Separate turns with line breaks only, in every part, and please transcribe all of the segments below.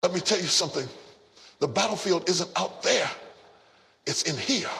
Let me tell you something. The battlefield isn't out there. It's in here.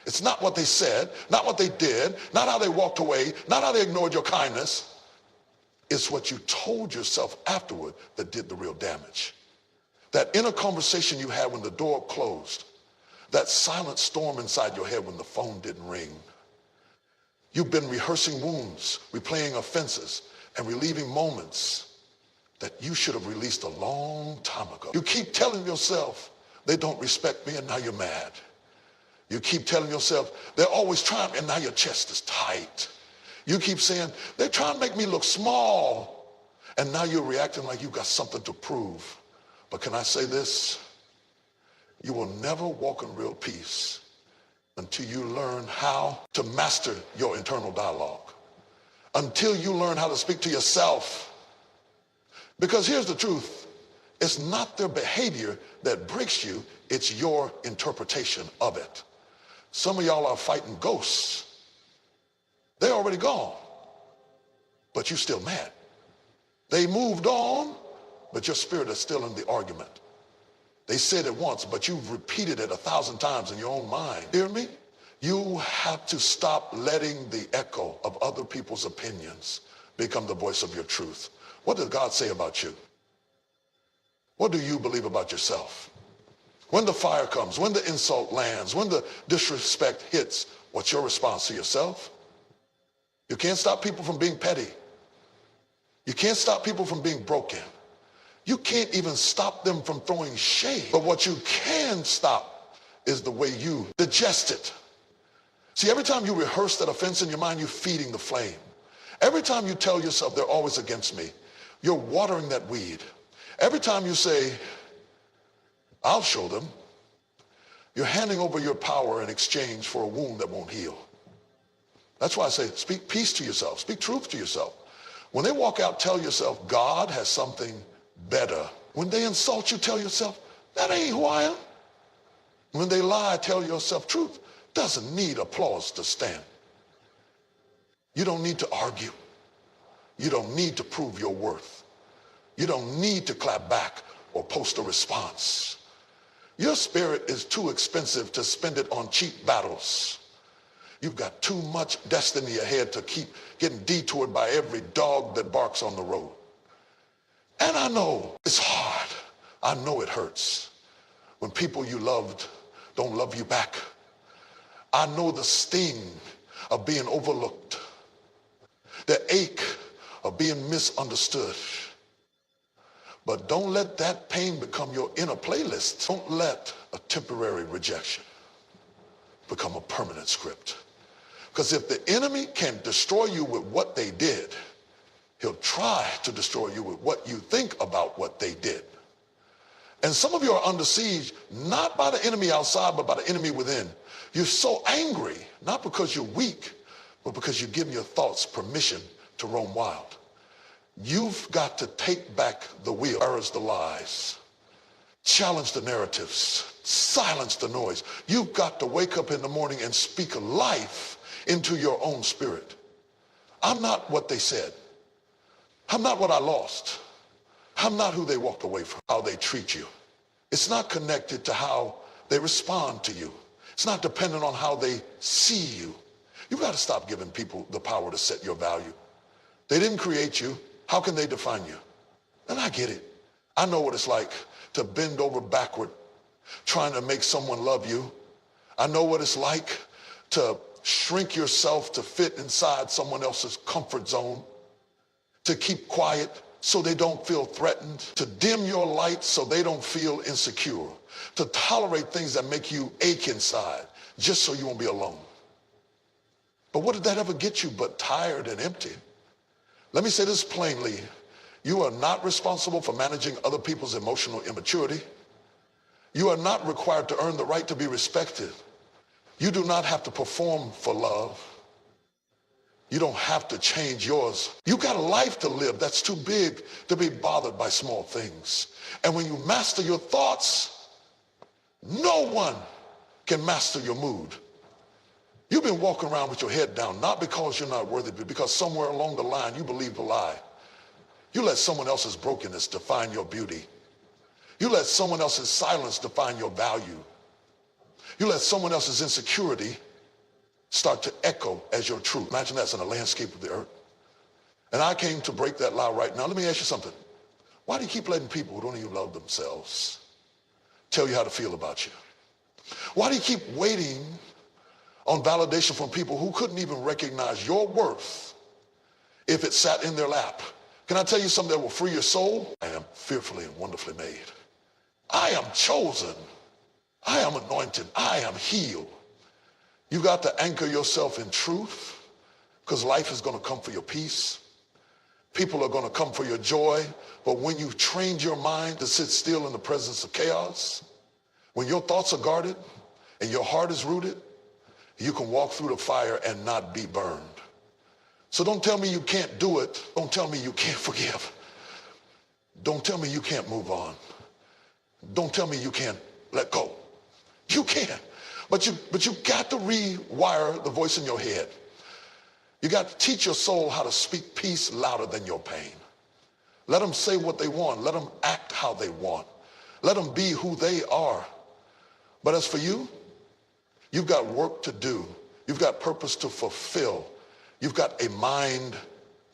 It's not what they said, not what they did, not how they walked away, not how they ignored your kindness. It's what you told yourself afterward that did the real damage. That inner conversation you had when the door closed, that silent storm inside your head when the phone didn't ring. You've been rehearsing wounds, replaying offenses, and relieving moments that you should have released a long time ago. You keep telling yourself, they don't respect me, and now you're mad. You keep telling yourself, they're always trying, and now your chest is tight. You keep saying, they're trying to make me look small, and now you're reacting like you've got something to prove. But can I say this? You will never walk in real peace until you learn how to master your internal dialogue, until you learn how to speak to yourself. Because here's the truth. It's not their behavior that breaks you. It's your interpretation of it. Some of y'all are fighting ghosts. They're already gone, but you're still mad. They moved on, but your spirit is still in the argument. They said it once, but you've repeated it 1,000 times in your own mind. Hear me? You have to stop letting the echo of other people's opinions become the voice of your truth. What does God say about you? What do you believe about yourself? When the fire comes, when the insult lands, when the disrespect hits, what's your response to yourself? You can't stop people from being petty. You can't stop people from being broken. You can't even stop them from throwing shade. But what you can stop is the way you digest it. See, every time you rehearse that offense in your mind, you're feeding the flame. Every time you tell yourself they're always against me, you're watering that weed. Every time you say, I'll show them, you're handing over your power in exchange for a wound that won't heal. That's why I say, speak peace to yourself. Speak truth to yourself. When they walk out, tell yourself, God has something better. When they insult you, tell yourself, that ain't who I am. When they lie, tell yourself, truth doesn't need applause to stand. You don't need to argue. You don't need to prove your worth. You don't need to clap back or post a response. Your spirit is too expensive to spend it on cheap battles. You've got too much destiny ahead to keep getting detoured by every dog that barks on the road. And I know it's hard. I know it hurts when people you loved don't love you back. I know the sting of being overlooked, the ache of being misunderstood. But don't let that pain become your inner playlist. Don't let a temporary rejection become a permanent script. Because if the enemy can destroy you with what they did, he'll try to destroy you with what you think about what they did. And some of you are under siege, not by the enemy outside, but by the enemy within. You're so angry, not because you're weak, but because you're giving your thoughts permission to roam wild. You've got to take back the wheel, errors the lies, challenge the narratives, silence the noise. You've got to wake up in the morning and speak life into your own spirit. I'm not what they said. I'm not what I lost. I'm not who they walked away from, how they treat you. It's not connected to how they respond to you. It's not dependent on how they see you. You've got to stop giving people the power to set your value. They didn't create you. How can they define you? And I get it. I know what it's like to bend over backward trying to make someone love you. I know what it's like to shrink yourself to fit inside someone else's comfort zone, to keep quiet so they don't feel threatened, to dim your light so they don't feel insecure, to tolerate things that make you ache inside just so you won't be alone. But what did that ever get you but tired and empty? Let me say this plainly. You are not responsible for managing other people's emotional immaturity. You are not required to earn the right to be respected. You do not have to perform for love. You don't have to change yours. You got a life to live that's too big to be bothered by small things. And when you master your thoughts, no one can master your mood. You've been walking around with your head down, not because you're not worthy, but because somewhere along the line you believed a lie. You let someone else's brokenness define your beauty. You let someone else's silence define your value. You let someone else's insecurity start to echo as your truth. Imagine that's in the landscape of the earth. And I came to break that lie right now. Let me ask you something. Why do you keep letting people who don't even love themselves tell you how to feel about you? Why do you keep waiting on validation from people who couldn't even recognize your worth if it sat in their lap? Can I tell you something that will free your soul? I am fearfully and wonderfully made. I am chosen. I am anointed. I am healed. You got to anchor yourself in truth, because life is going to come for your peace. People are going to come for your joy. But when you've trained your mind to sit still in the presence of chaos, when your thoughts are guarded and your heart is rooted, you can walk through the fire and not be burned. So don't tell me you can't do it. Don't tell me you can't forgive. Don't tell me you can't move on. Don't tell me you can't let go. You can. But you got to rewire the voice in your head. You got to teach your soul how to speak peace louder than your pain. Let them say what they want. Let them act how they want. Let them be who they are. But as for you, you've got work to do. You've got purpose to fulfill. You've got a mind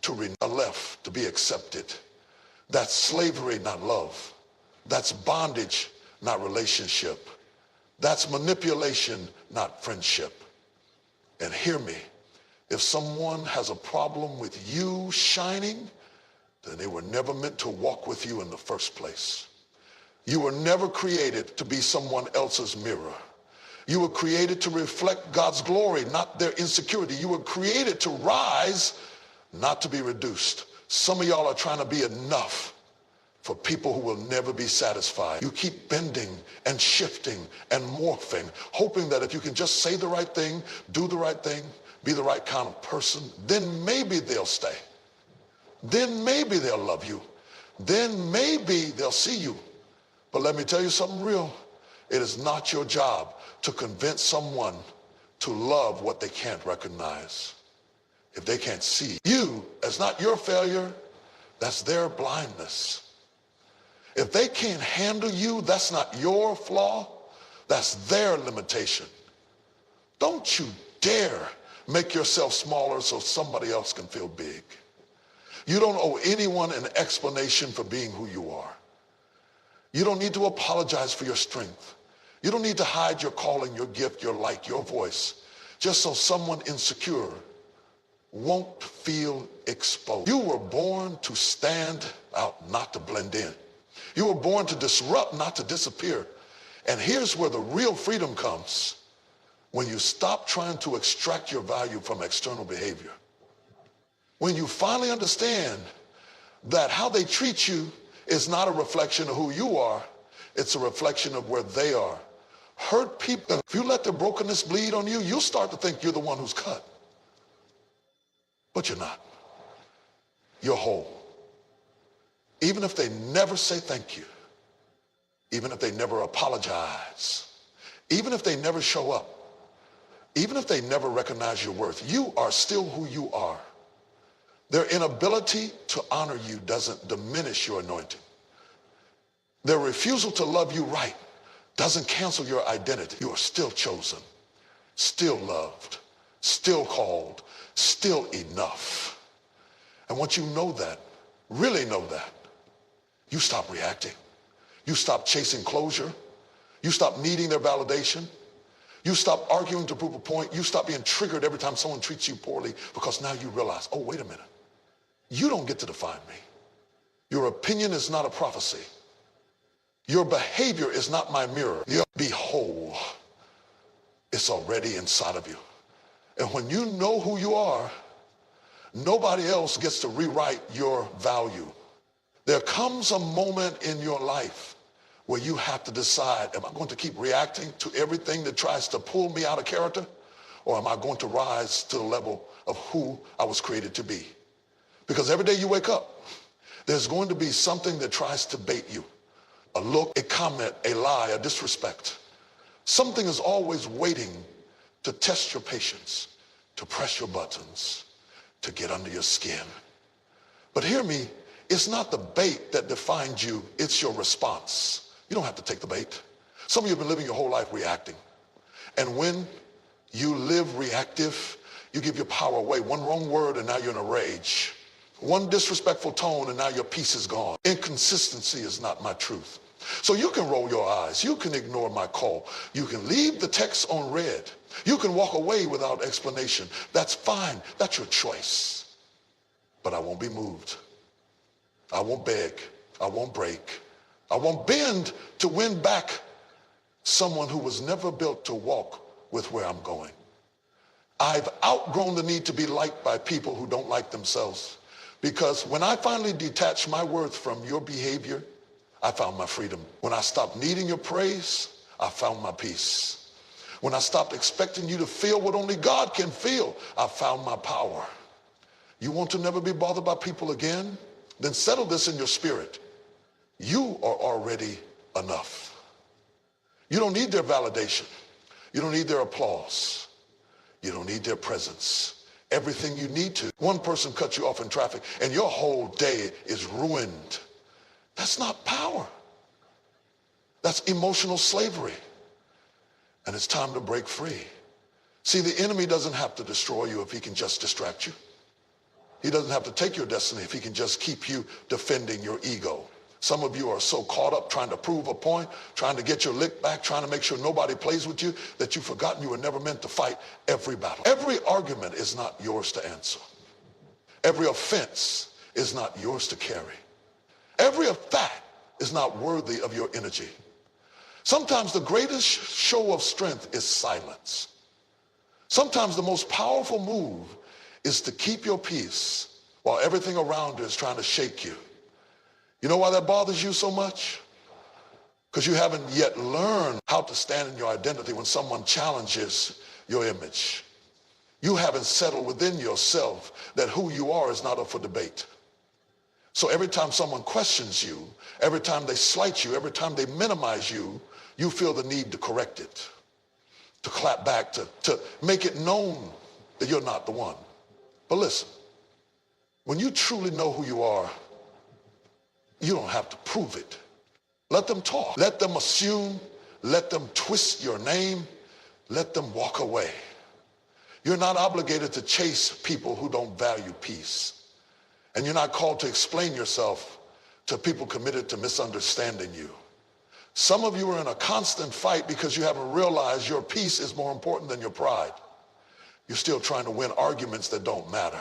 to renew, a left to be accepted. That's slavery, not love. That's bondage, not relationship. That's manipulation, not friendship. And hear me, if someone has a problem with you shining, then they were never meant to walk with you in the first place. You were never created to be someone else's mirror. You were created to reflect God's glory, not their insecurity. You were created to rise, not to be reduced. Some of y'all are trying to be enough for people who will never be satisfied. You keep bending and shifting and morphing, hoping that if you can just say the right thing, do the right thing, be the right kind of person, then maybe they'll stay. Then maybe they'll love you. Then maybe they'll see you. But let me tell you something real. It is not your job to convince someone to love what they can't recognize. If they can't see you, it's not your failure, that's their blindness. If they can't handle you, that's not your flaw, that's their limitation. Don't you dare make yourself smaller so somebody else can feel big. You don't owe anyone an explanation for being who you are. You don't need to apologize for your strength. You don't need to hide your calling, your gift, your light, your voice, just so someone insecure won't feel exposed. You were born to stand out, not to blend in. You were born to disrupt, not to disappear. And here's where the real freedom comes: when you stop trying to extract your value from external behavior. When you finally understand that how they treat you is not a reflection of who you are, it's a reflection of where they are. Hurt people, if you let their brokenness bleed on you, you'll start to think you're the one who's cut. But you're not. You're whole. Even if they never say thank you, even if they never apologize, even if they never show up, even if they never recognize your worth, you are still who you are. Their inability to honor you doesn't diminish your anointing. Their refusal to love you right doesn't cancel your identity. You are still chosen, still loved, still called, still enough. And once you know that, really know that, you stop reacting. You stop chasing closure. You stop needing their validation. You stop arguing to prove a point. You stop being triggered every time someone treats you poorly, because now you realize, oh, wait a minute. You don't get to define me. Your opinion is not a prophecy. Your behavior is not my mirror. Be whole. It's already inside of you. And when you know who you are, nobody else gets to rewrite your value. There comes a moment in your life where you have to decide, am I going to keep reacting to everything that tries to pull me out of character? Or am I going to rise to the level of who I was created to be? Because every day you wake up, there's going to be something that tries to bait you. A look, a comment, a lie, a disrespect. Something is always waiting to test your patience, to press your buttons, to get under your skin. But hear me, it's not the bait that defines you, it's your response You don't have to take the bait. Some of you have been living your whole life reacting. And when you live reactive, you give your power away. One wrong word and now you're in a rage. One disrespectful tone and now your peace is gone. Inconsistency is not my truth. So you can roll your eyes. You can ignore my call. You can leave the text on red. You can walk away without explanation. That's fine. That's your choice. But I won't be moved. I won't beg. I won't break. I won't bend to win back someone who was never built to walk with where I'm going. I've outgrown the need to be liked by people who don't like themselves. Because when I finally detach my worth from your behavior, I found my freedom. When I stopped needing your praise, I found my peace. When I stopped expecting you to feel what only God can feel, I found my power. You want to never be bothered by people again? Then settle this in your spirit. You are already enough. You don't need their validation. You don't need their applause. You don't need their presence. Everything you need to. One person cuts you off in traffic and your whole day is ruined. That's not power. That's emotional slavery. And it's time to break free. See, the enemy doesn't have to destroy you if he can just distract you. He doesn't have to take your destiny if he can just keep you defending your ego. Some of you are so caught up trying to prove a point, trying to get your lick back, trying to make sure nobody plays with you, that you've forgotten you were never meant to fight every battle. Every argument is not yours to answer. Every offense is not yours to carry. Every attack is not worthy of your energy. Sometimes the greatest show of strength is silence. Sometimes the most powerful move is to keep your peace while everything around you is trying to shake you. You know why that bothers you so much? Because you haven't yet learned how to stand in your identity when someone challenges your image. You haven't settled within yourself that who you are is not up for debate. So every time someone questions you, every time they slight you, every time they minimize you, you feel the need to correct it, to clap back, to make it known that you're not the one. But listen, when you truly know who you are, you don't have to prove it. Let them talk. Let them assume. Let them twist your name. Let them walk away. You're not obligated to chase people who don't value peace. And you're not called to explain yourself to people committed to misunderstanding you. Some of you are in a constant fight because you haven't realized your peace is more important than your pride. You're still trying to win arguments that don't matter.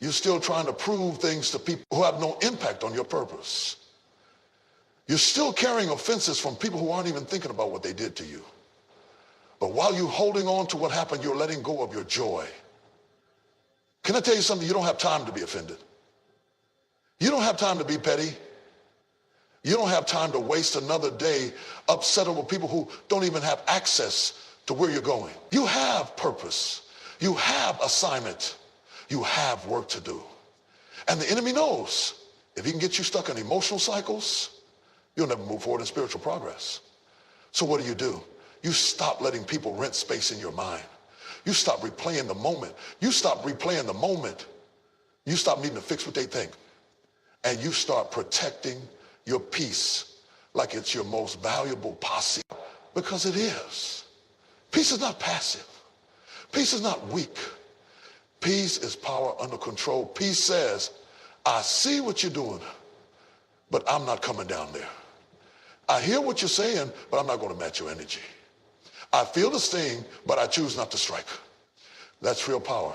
You're still trying to prove things to people who have no impact on your purpose. You're still carrying offenses from people who aren't even thinking about what they did to you. But while you're holding on to what happened, you're letting go of your joy. Can I tell you something? You don't have time to be offended. You don't have time to be petty. You don't have time to waste another day upset over people who don't even have access to where you're going. You have purpose. You have assignment. You have work to do. And the enemy knows if he can get you stuck in emotional cycles, you'll never move forward in spiritual progress. So what do? You stop letting people rent space in your mind. You stop replaying the moment. You stop replaying the moment. You stop needing to fix what they think. And you start protecting your peace like it's your most valuable posse, because it is. Peace is not passive. Peace is not weak. Peace is power under control. Peace says, I see what you're doing, but I'm not coming down there. I hear what you're saying, but I'm not going to match your energy. I feel the sting, but I choose not to strike. That's real power.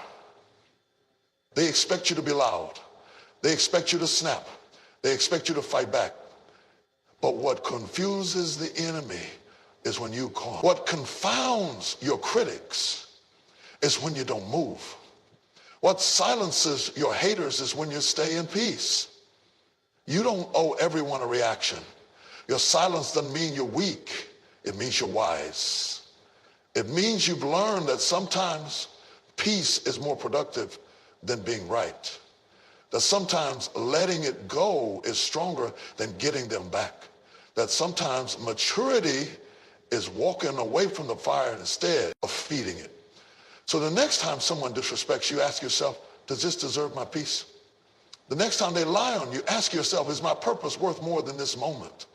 They expect you to be loud. They expect you to snap. They expect you to fight back. But what confuses the enemy is when you calm. What confounds your critics is when you don't move. What silences your haters is when you stay in peace. You don't owe everyone a reaction. Your silence doesn't mean you're weak. It means you're wise. It means you've learned that sometimes peace is more productive than being right. That sometimes letting it go is stronger than getting them back. That sometimes maturity is walking away from the fire instead of feeding it. So the next time someone disrespects you, ask yourself, does this deserve my peace? The next time they lie on you, ask yourself, is my purpose worth more than this moment?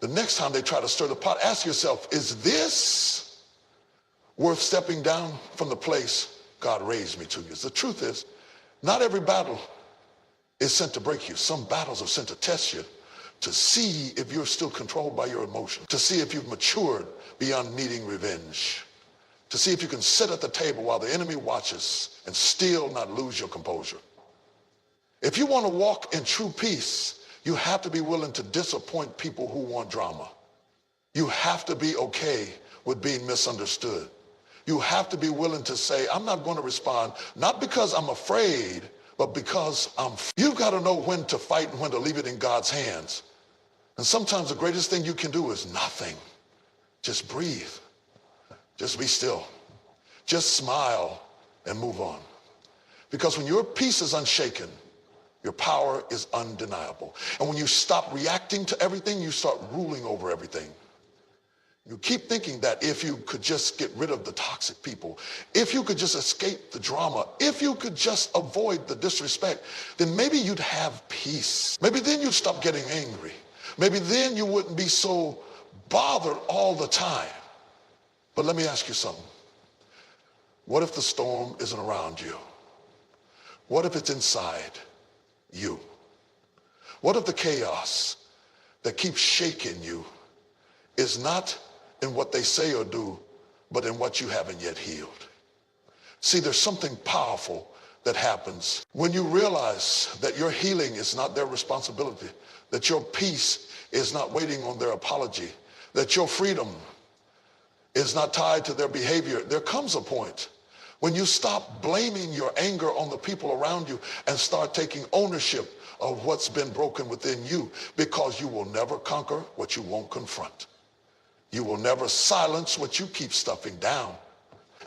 The next time they try to stir the pot, ask yourself, is this worth stepping down from the place God raised me to? The truth is, not every battle is sent to break you. Some battles are sent to test you, to see if you're still controlled by your emotions, to see if you've matured beyond needing revenge, to see if you can sit at the table while the enemy watches and still not lose your composure. If you want to walk in true peace, you have to be willing to disappoint people who want drama. You have to be okay with being misunderstood. You have to be willing to say, I'm not going to respond, not because I'm afraid, but because you've got to know when to fight and when to leave it in God's hands. And sometimes the greatest thing you can do is nothing. Just breathe. Just be still. Just smile and move on. Because when your peace is unshaken, your power is undeniable. And when you stop reacting to everything, you start ruling over everything. You keep thinking that if you could just get rid of the toxic people, if you could just escape the drama, if you could just avoid the disrespect, then maybe you'd have peace. Maybe then you'd stop getting angry. Maybe then you wouldn't be so bothered all the time. But let me ask you something. What if the storm isn't around you? What if it's inside you? What if the chaos that keeps shaking you is not in what they say or do, but in what you haven't yet healed? See, there's something powerful that happens when you realize that your healing is not their responsibility, that your peace is not waiting on their apology, that your freedom is not tied to their behavior. There comes a point when you stop blaming your anger on the people around you and start taking ownership of what's been broken within you, because you will never conquer what you won't confront. You will never silence what you keep stuffing down,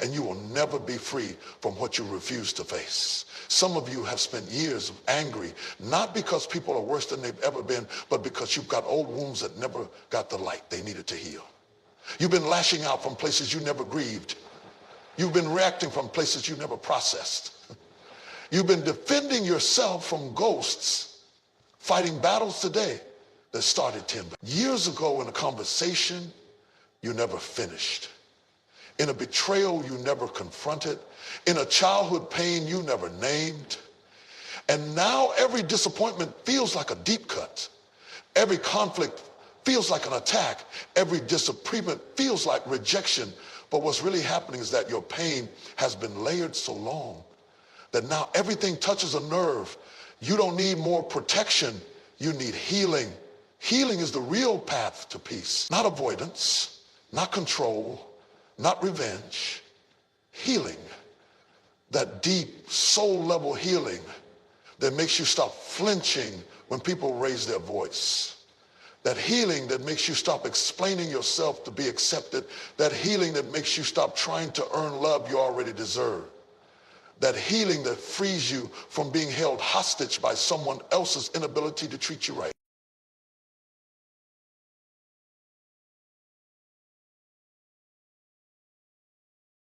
and you will never be free from what you refuse to face. Some of you have spent years angry, not because people are worse than they've ever been, but because you've got old wounds that never got the light they needed to heal. You've been lashing out from places you never grieved. You've been reacting from places you never processed. You've been defending yourself from ghosts, fighting battles today that started 10 years ago in a conversation you never finished, in a betrayal you never confronted, in a childhood pain you never named. And now every disappointment feels like a deep cut. Every conflict feels like an attack. Every disagreement feels like rejection. But what's really happening is that your pain has been layered so long that now everything touches a nerve. You don't need more protection. You need healing. Healing is the real path to peace, not avoidance, not control, not revenge. Healing, that deep soul level healing that makes you stop flinching when people raise their voice. That healing that makes you stop explaining yourself to be accepted. That healing that makes you stop trying to earn love you already deserve. That healing that frees you from being held hostage by someone else's inability to treat you right.